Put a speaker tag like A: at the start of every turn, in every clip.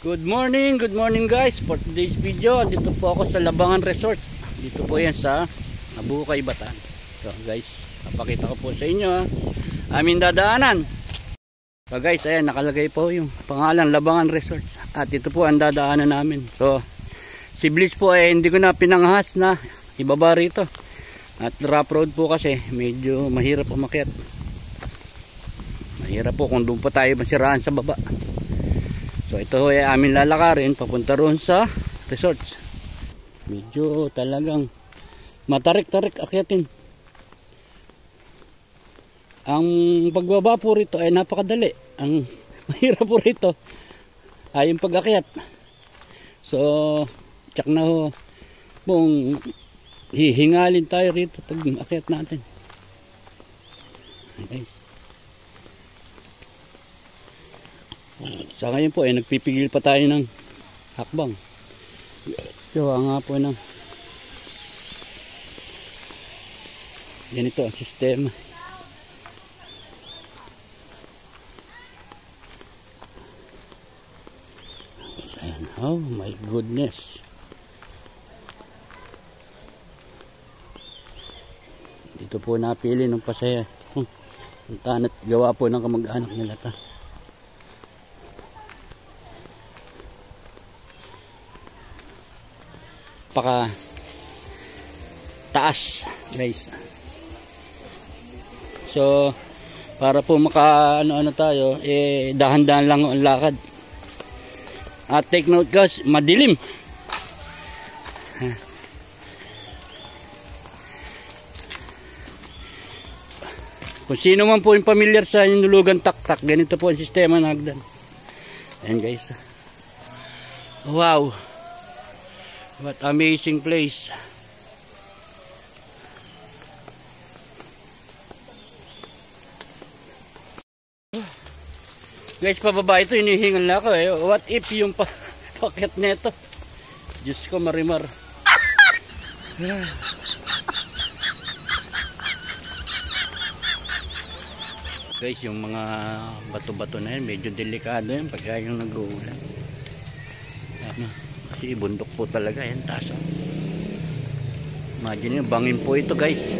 A: Good morning guys. For today's video, dito po ako sa Labangan Resort. Dito po yan sa Nabukay, Bataan. So guys, papakita ko po sa inyo aming dadaanan. So guys, ayan, nakalagay po yung pangalan Labangan Resort. At ito po ang dadaanan namin. So si Bliss po ay hindi ko na pinangahas na ibaba rito. At rough road po kasi medyo mahirap umakyat. Mahirap po kung doon pa tayo masiraan sa baba. So ito ay amin lalakarin papunta roon sa resorts. Medyo talagang matarik-tarik akyatin. Ang pagbaba po rito ay napakadali. Ang mahirap po rito ay yung pag-akyat. So tsak na ho kung hihingalin tayo rito pag akyat natin. Guys, sa ngayon po nagpipigil pa tayo ng hakbang. So nga po ng ganito ang sistema. Ayan. Oh my goodness, dito po napili ng pasaya puntahan at gawa po ng kamag-anak nila ta. Paka taas guys. So para po maka ano tayo dahan-dahan lang ang lakad. At take note guys, madilim. Kung sino man po yung familiar sa Nulugan Taktak, ganito po ang sistema ng hagdan. Ayan guys, wow, what amazing place. Guys, pababa ito, hinihingal na ako What if yung paket neto? Diyos ko, marimar. Guys, yung mga bato-bato na yan, medyo delikado yan pagka yung nag-uulan. Kasi bundok po talaga yan, taas. Imagine nyo, bangin po ito guys.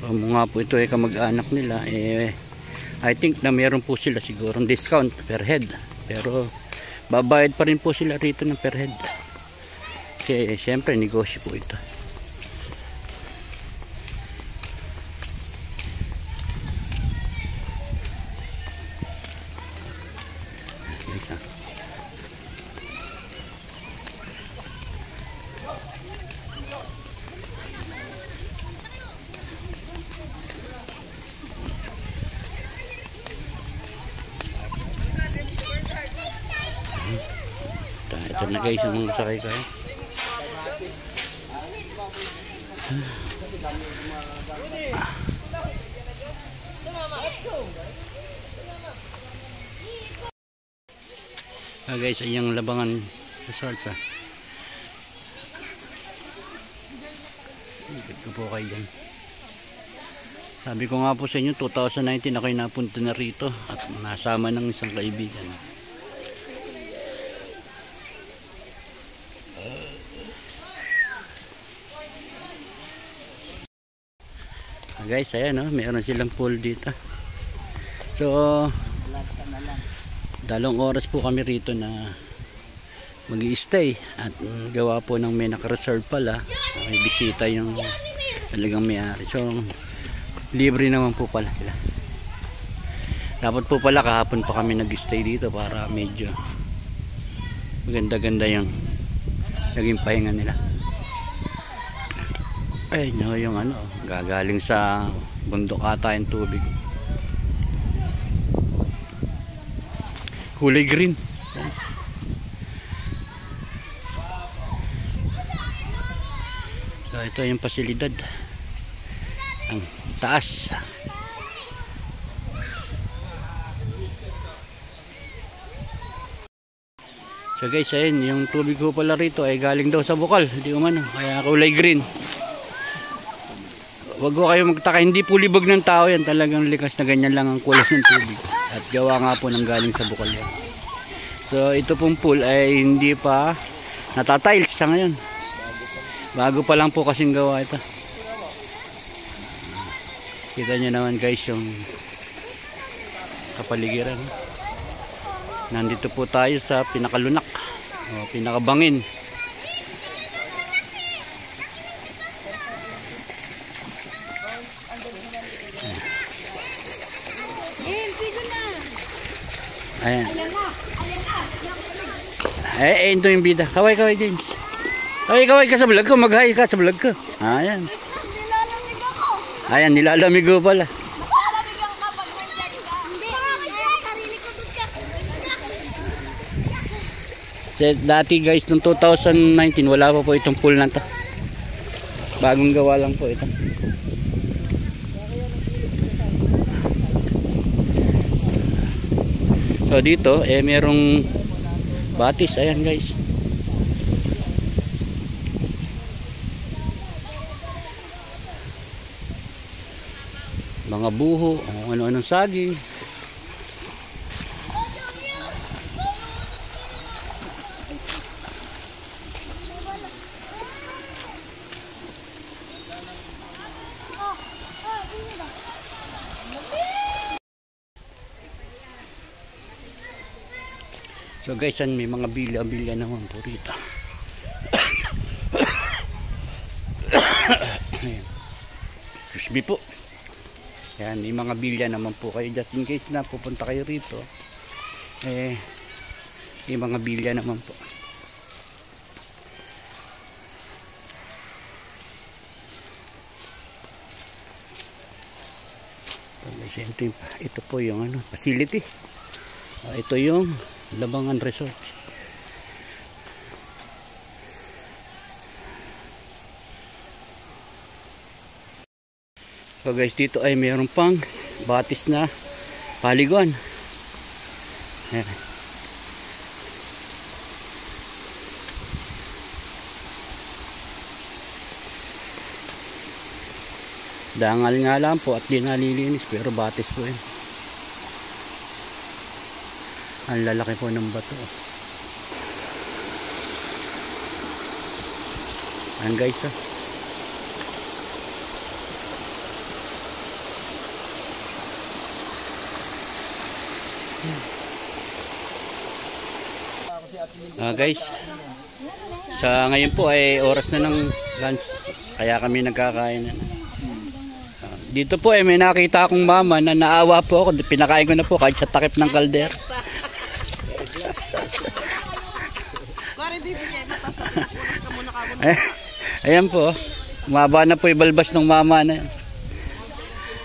A: Kung nga po ito kamag-anak nila, I think na meron po sila sigurong discount per head. Pero babayad pa rin po sila rito ng per head. Kasi syempre negosyo po ito. Ito na guys yung mga sakay kayo. Guys, ay yung Labangan Resort ikot ko po kayo dyan. Sabi ko nga po sa inyo 2019 ako'y napunta na rito at nasama ng isang kaibigan. Guys, ayan meron silang pool dito. So 2 oras po kami rito na mag-i-stay at gawa po ng may naka-reserve pala, may bisita yung talagang may-ari. So libre naman po pala sila. Dapat po pala kahapon pa kami nag-stay dito para medyo maganda-ganda yung naging pahinga nila. Ay no, yung gagaling sa bundok ata yung tubig, kulay green. So ito yung pasilidad, ang taas. So guys, ayun, yung tubig ko pala rito ay galing daw sa bukal, hindi umano, kaya kulay green. Huwag ko kayo magtaka, hindi po libog ng tao yan, talagang likas na ganyan lang ang kulay ng tubig. At gawa nga po ng galing sa bukal yan. So ito pong pool ay hindi pa natatiles sa ngayon. Bago pa lang po kasing gawa ito. Kita nyo naman guys yung kapaligiran. Nandito po tayo sa pinakalunak o pinakabangin. Ayan. Ito yung bida. Kaway James. Kaway ka sa vlog ko. Mag-hi ka sa vlog ko. Ayan.
B: Nilalamig ako.
A: Ayan, nilalamig ko pala.
B: Nilalamig ako kapag nag-vlog ka. Hindi. Sarili ko doon ka.
A: Dati guys, noong 2019, wala pa po itong pool na to. Bagong gawa lang po ito. So dito, merong batis. Ayan guys. Mga buho, ano-anong saging. So guys, may mga bilya naman po rito. Excuse me po. Yan, may mga bilya naman po kayo. Just in case na pupunta kayo rito, may mga bilya naman po. Ito po yung facility. Ito yung Labangan Resort. So guys, dito ay mayroon pang batis na paliguan. Ayan. Dangal nga lang po at di nalilinis, pero batis po yun. Ang lalaki po ng bato. Ayan guys, guys, sa ngayon po ay oras na ng lunch, kaya kami nagkakain na. Dito po may nakita akong mama na naawa po ako, pinakain ko na po kahit sa takip ng kalder. Ayan po, umaba na po yung balbas ng mama na yan.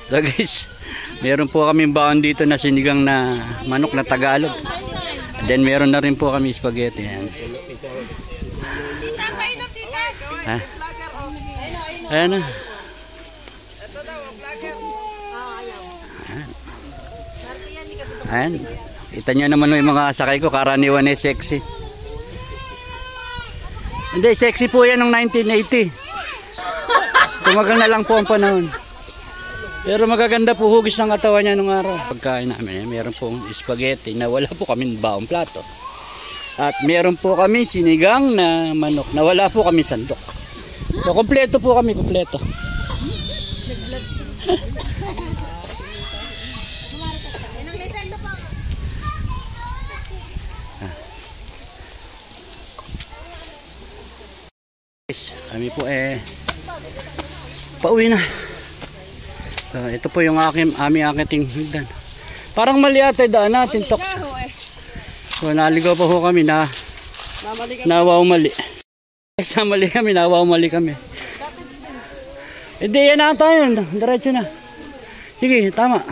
A: So guys, meron po kaming baon dito na sinigang na manok na Tagalog. Then meron na rin po kami spaghetti. Ayan. Ayan na. Ayan. Kita nyo naman yung mga sakay ko, karaniwan ay sexy. Hindi, sexy po yan ng 1980. Tumagal na lang po ang panahon. Pero magaganda po hugis ng katawan niya nung araw. Pagkain namin, meron pong spaghetti na wala po kami baong plato. At meron po kami sinigang na manok na wala po kami sandok. So, kompleto po kami, kompleto. Kami po pauwi na. So, ito po yung aming akiting higdan. Parang mali ata daan natin, Toks. So naligaw pa ho kami na nawaw mali. Sa mali kami, nawaw mali kami. Hindi yan na tayo, diretso na. Sige, tama.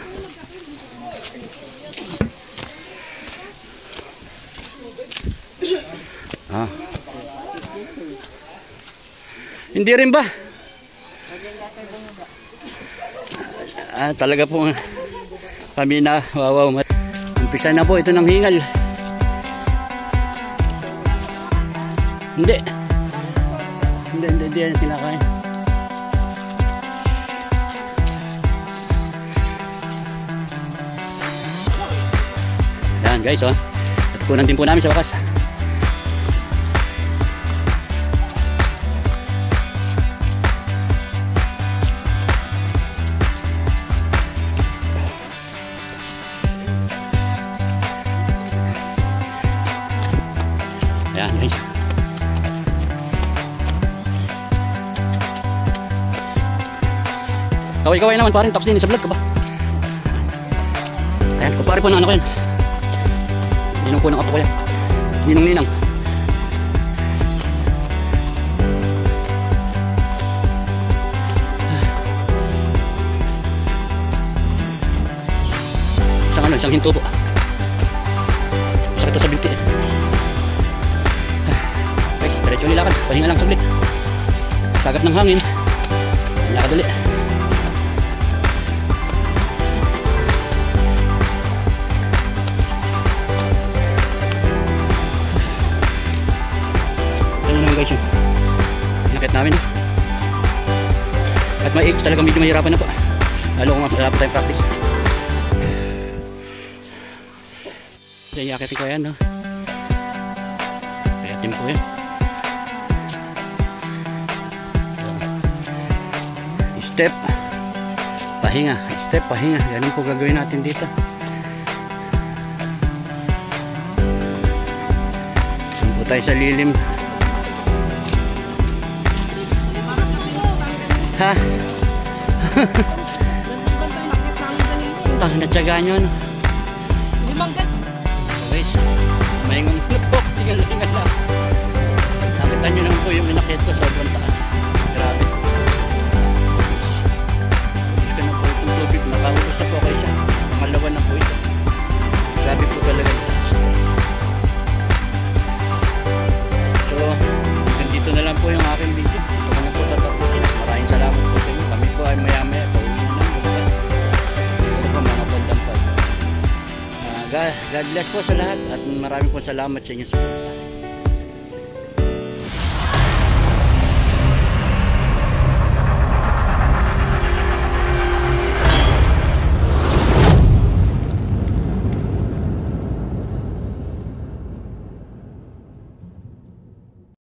A: Hindi rin ba? Talaga po kami na wawaw. Umpisa na po ito ng hingal. Hindi yan kinakain. guys, oh. Natutunan din po namin sa wakas. Ayan guys. Kaway-kaway naman parin, tapos din sa vlog ka ba? Ayan, kapare po ng ano ko yan. Ninong po ng apo ko yan. Ninong-ninang. Isang hinto po. Sakit ito sa binti. Guys, diretso nilakad. Pahinga lang saglit. Sagat ng hangin. Lakad ulit. Guys, yung nakit namin at may eggs talaga medyo mahirapan na po, lalo kung wala po tayong practice. Kaya yakitin ko yan, no? Kayatin po yan. Step pahinga, step pahinga, ganun po gagawin natin dito. Saan po tayo sa lilim. Ha? Tang natsagaan yun. Guys, mayroong po. Tingnan lang. Nakita nyo naman po yung inakit ko. Sobrang taas. Grabe. Gusto na po itong tubig. Nakahulog na po ako isa. Pangalawa na po ito. Grabe po talaga yung taas. So, dito na lang po yung aking video. Ito ko na po tatapusin. Maraming salamat po sa inyo. Kami po ay maya-maya pauwi na ng bukas. Ito po mga pandampag. God bless po sa lahat at maraming po salamat sa inyo.